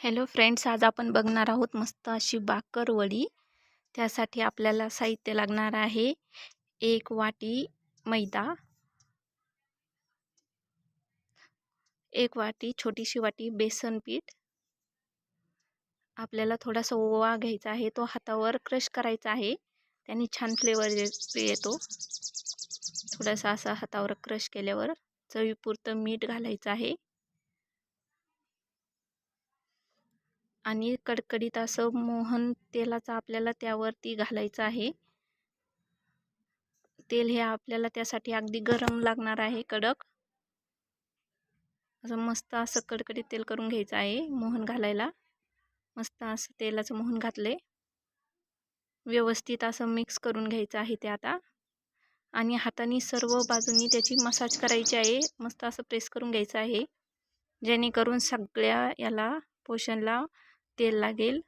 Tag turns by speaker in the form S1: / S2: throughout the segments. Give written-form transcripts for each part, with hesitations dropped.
S1: Hello friends, आज आपण बघणार आहोत मस्त अशी बाकरवडी। त्यासाठी आपल्याला साहित्य लागणार आहे 1 वाटी मैदा, 1 वाटी छोटीशी वाटी बेसन पीठ। आपल्याला थोडासा ओवा घ्यायचा आहे, तो हातावर क्रश करायचा आहे, त्याने छान फ्लेवर येतो। थोडासा असा हातावर क्रश केल्यावर चवीपुरतं मीठ घालायचं आहे आणि कडकडीत असं मोहन तेलाचा आपल्याला त्यावरती घालायचं आहे। तेल हे आपल्याला त्यासाठी अगदी गरम लागणार आहे, कडक असं मस्त असं कडकडीत तेल करून घ्यायचं आहे। मोहन घालायला मस्त असं तेलाचं मोहन घातले, व्यवस्थित असं मिक्स करून घ्यायचं आहे ते आता। आणि हाताने सर्व बाजूंनी त्याची मसाज करायची आहे, मस्त असं प्रेस करून घ्यायचं आहे, जेणेकरून सगळ्या याला पोषणला तेल लागेल।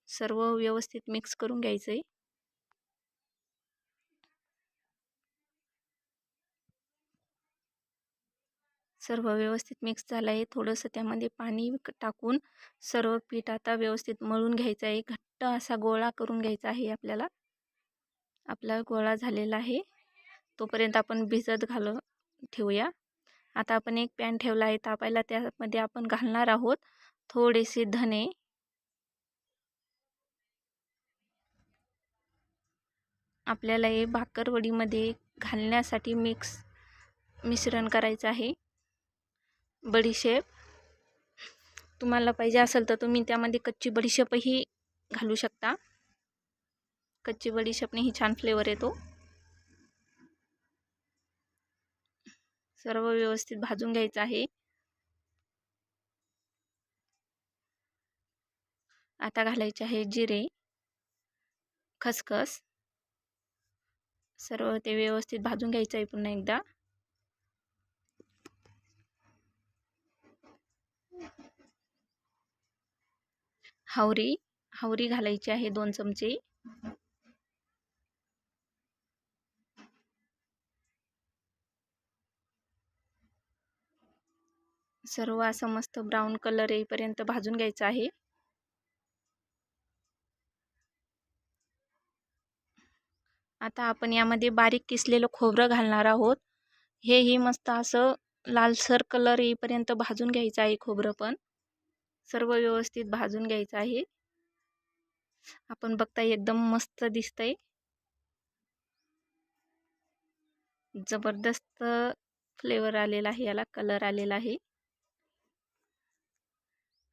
S1: सर्व व्यवस्थित मिक्स करून घ्यायचं आहे। सर्व व्यवस्थित मिक्स झालं आहे। थोडंसं त्यामध्ये पाणी टाकून सर्व पीठ आता व्यवस्थित मळून घ्यायचं आहे, घट्ट असा गोळा करून घ्यायचा आहे आपल्याला। आपला गोळा झालेला आहे, तोपर्यंत आपण भिजत ठेवूया। आता आपण एक पॅन ठेवला आहे तापायला, त्यामध्ये आपण घालणार आहोत थोडेसे धने, आपल्याला हे भाकरवडीमध्ये घालण्यासाठी मिश्रण करायचं आहे। बडीशेप तुम्हाला पाहिजे असेल तर तुम्ही त्यामध्ये कच्ची बडीशेपही घालू शकता, कच्ची बडीशेपनेही छान फ्लेवर येतो। सर्व व्यवस्थित भाजून घ्यायचं आहे। आता घालायचे आहे जिरे, खसखस, सर्व ते व्यवस्थित भाजून घ्यायचं आहे पुन्हा एकदा। हावरी घालायची आहे 2 चमचे। सर्व असं मस्त ब्राऊन कलर येईपर्यंत भाजून घ्यायचं आहे। आता आपण यामध्ये बारीक किसलेलं खोबरं घालणार आहोत, हेही मस्त असं लालसर कलर येईपर्यंत भाजून घ्यायचं आहे। खोबरं पण सर्व व्यवस्थित भाजून घ्यायचं आहे। आपण बघताय एकदम मस्त दिसतंय, जबरदस्त फ्लेवर आलेला आहे, याला कलर आलेला आहे।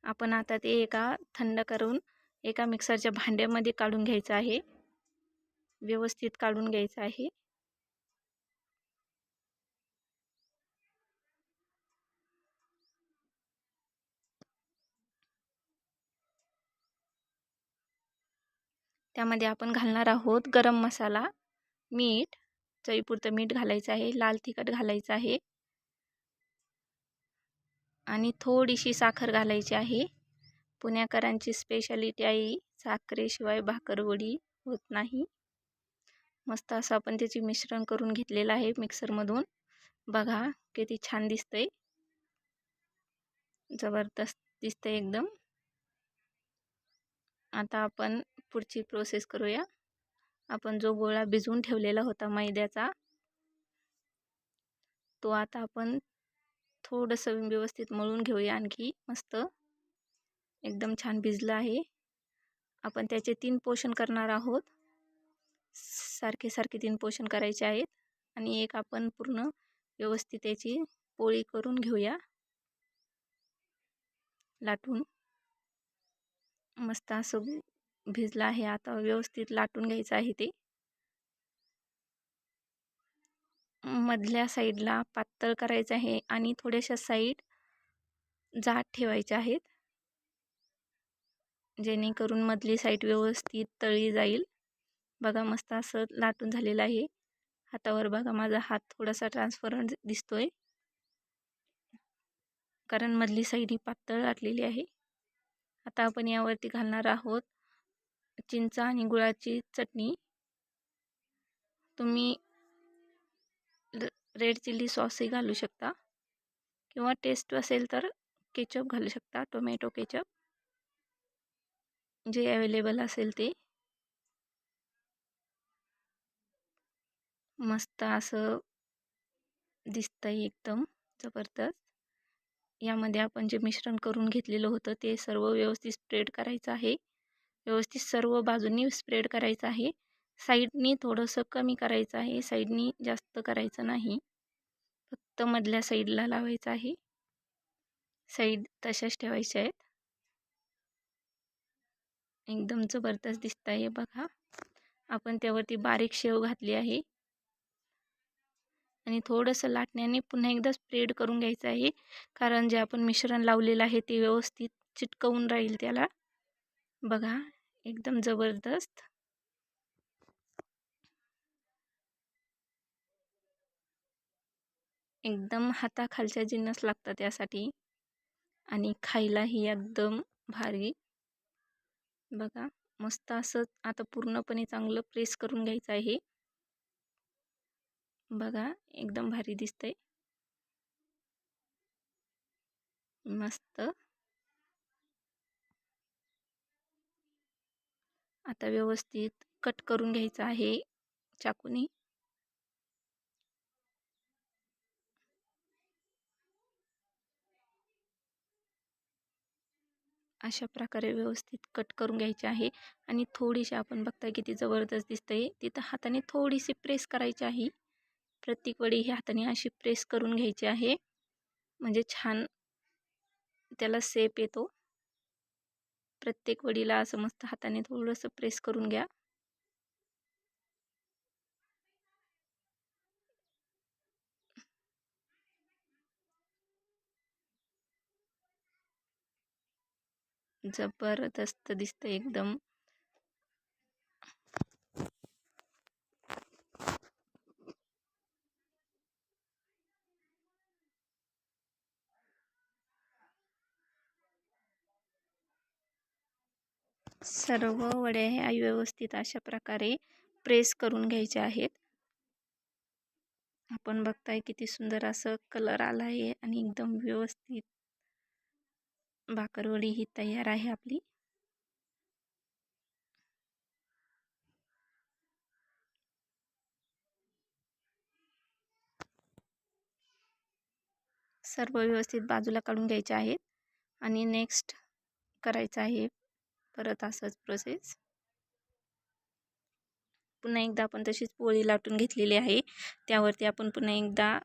S1: आपण आता ते थंड करून एका मिक्सरच्या भांड्यामध्ये काढून घ्यायचं आहे, व्यवस्थित काढून घ्यायचं आहे। त्यामध्ये आपण घालणार आहोत गरम मसाला, मीठ, चवीपुरतं मीठ घालायचं आहे, लाल तिखट घालायचं आहे आणि थोडीशी साखर घालायची आहे। पुणेकरांची स्पेशालिटी आहे, साखरेशिवाय भाकरवडी होत नाही। मस्त असं आपण त्याचे मिश्रण करून घेतलेलं आहे मिक्सरमधून। बघा किती छान दिसतंय, जबरदस्त दिसतंय एकदम। आता आपण पुढची प्रोसेस करूया। आपण जो गोळा भिजवून ठेवलेला होता मैद्याचा, तो आता आपण थोडंसं व्यवस्थित मळून घेऊया, आणखी मस्त एकदम छान भिजला आहे। आपण त्याचे 3 पोर्शन करणार आहोत, सारखे 3 पोर्शन करायचे आहेत आणि एक आपण पूर्ण व्यवस्थित त्याची पोळी करून घेऊया लाटून। मस्त असं भिजला आहे, आता व्यवस्थित लाटून घ्यायचं आहे ते। मधल्या साईडला पातळ करायचं आहे आणि थोड्याशा साईड जाड ठेवायच्या आहेत, जेणेकरून मधली साईड व्यवस्थित तळली जाईल। बघा मस्त असं लाटून झालेलं आहे। हातावर बघा माझा हात थोडासा ट्रान्सपरंट दिसतोय, कारण मधली साईड ही पातळ लाटलेली आहे। आता आपण यावरती घालणार आहोत चिंच आणि गुळाची चटणी। तुम्ही रेड चिल्ली सॉसही घालू शकता, किंवा टेस्ट असेल तर केचप घालू शकता, टोमॅटो केचप जे अवेलेबल असेल ते. मस्त असं दिसतंय एकदम जबरदस्त. यामध्ये आपण जे मिश्रण करून घेतलेलं होतं ते सर्व व्यवस्थित स्प्रेड करायचं आहे. व्यवस्थित सर्व बाजूंनी स्प्रेड करायचं आहे. साईडनी थोडंसं कमी करायचं आहे, साईडनी जास्त करायचं नाही. फक्त मधल्या साईडला लावायचं आहे. साईड तशाच ठेवायच्या आहेत. एकदम जबरदस्त दिसत आहे बघा. आपण त्यावरती बारीक शेव घातली आहे आणि थोडंसं लाटण्याने पुन्हा एकदा स्प्रेड करून घ्यायचं आहे, कारण जे आपण मिश्रण लावलेलं आहे ते व्यवस्थित चिटकवून राहील त्याला. बघा एकदम जबरदस्त. एकदम हाताखालच्या जिन्नस लागतात त्यासाठी आणि खायलाही एकदम भारी. बघा मस्त असं आता पूर्णपणे चांगलं प्रेस करून घ्यायचं आहे. बघा एकदम भारी दिसतंय. मस्त. आता व्यवस्थित कट करून घ्यायचं आहे चाकूने. अशा प्रकारे व्यवस्थित कट करून घ्यायचे आहे आणि थोडीशी आपण बघताय किती जबरदस्त दिसतंय. तिथं हाताने थोडीशी प्रेस करायची आहे. प्रत्येक वेळी ही हाताने अशी प्रेस करून घ्यायची आहे, म्हणजे छान त्याला शेप येतो. प्रत्येक वडीला असं मस्त हाताने थोडंसं प्रेस करून घ्या. जबरदस्त दिसतंय एकदम. सर्व वड्या ह्या व्यवस्थित अशा प्रकारे प्रेस करून घ्यायचे आहेत. आपण बघताय किती सुंदर असं कलर आला आहे आणि एकदम व्यवस्थित भाकरवडी ही तयार आहे आपली. सर्व व्यवस्थित बाजूला काढून घ्यायचे आहेत आणि नेक्स्ट करायचं आहे परत असंच प्रोसेस. पुन्हा एकदा आपण तशीच पोळी लाटून घेतलेली आहे. त्यावरती आपण पुन्हा एकदा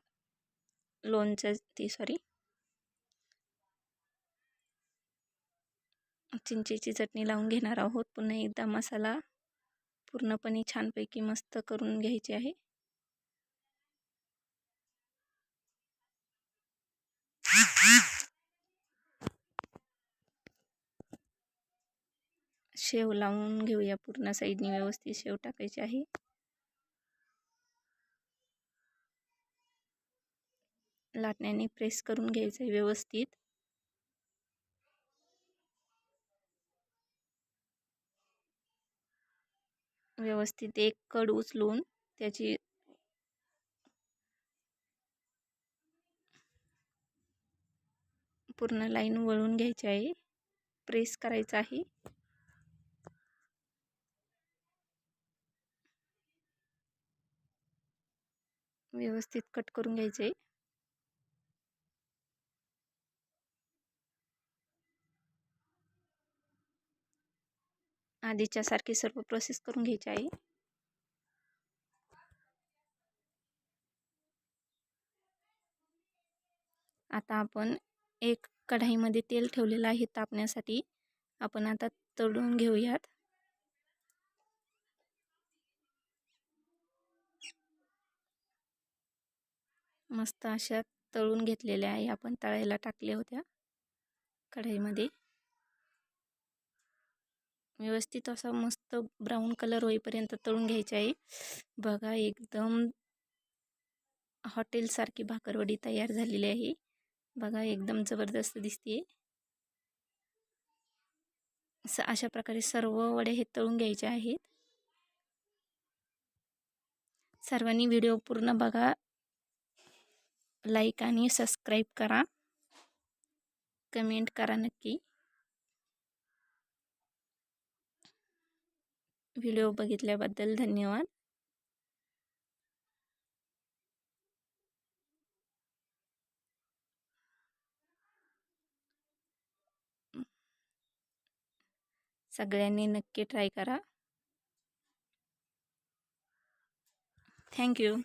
S1: चिंचेची चटणी लावून घेणार आहोत. पुन्हा एकदा मसाला पूर्णपणे छानपैकी मस्त करून घ्यायचे आहे. शेव लावून घेऊया. पूर्ण साईडनी व्यवस्थित शेव टाकायची आहे. लाटण्याने प्रेस करून घ्यायचं आहे व्यवस्थित. व्यवस्थित एक कड उचलून त्याची पूर्ण लाईन वळून घ्यायची आहे. प्रेस करायचं आहे. व्यवस्थित कट करून घ्यायचे. आधीच्या सारखी सर्व प्रोसेस करून घ्यायची आहे. आता आपण एक कढईमध्ये तेल ठेवलेलं आहे तापण्यासाठी. आपण आता तळून घेऊयात. मस्त अशा तळून घेतलेल्या आहे. आपण तळायला टाकल्या होत्या कढईमध्ये. व्यवस्थित असा मस्त ब्राऊन कलर होईपर्यंत तळून घ्यायचे आहे. बघा एकदम हॉटेलसारखी भाकरवडी तयार झालेली आहे. बघा एकदम जबरदस्त दिसते. अशा प्रकारे सर्व वडे हे तळून घ्यायचे आहेत. सर्वांनी व्हिडिओ पूर्ण बघा, लाईक आणि सबस्क्राईब करा. कमेंट करा नक्की. व्हिडिओ बघितल्याबद्दल धन्यवाद. सगळ्यांनी नक्की ट्राय करा. थँक्यू.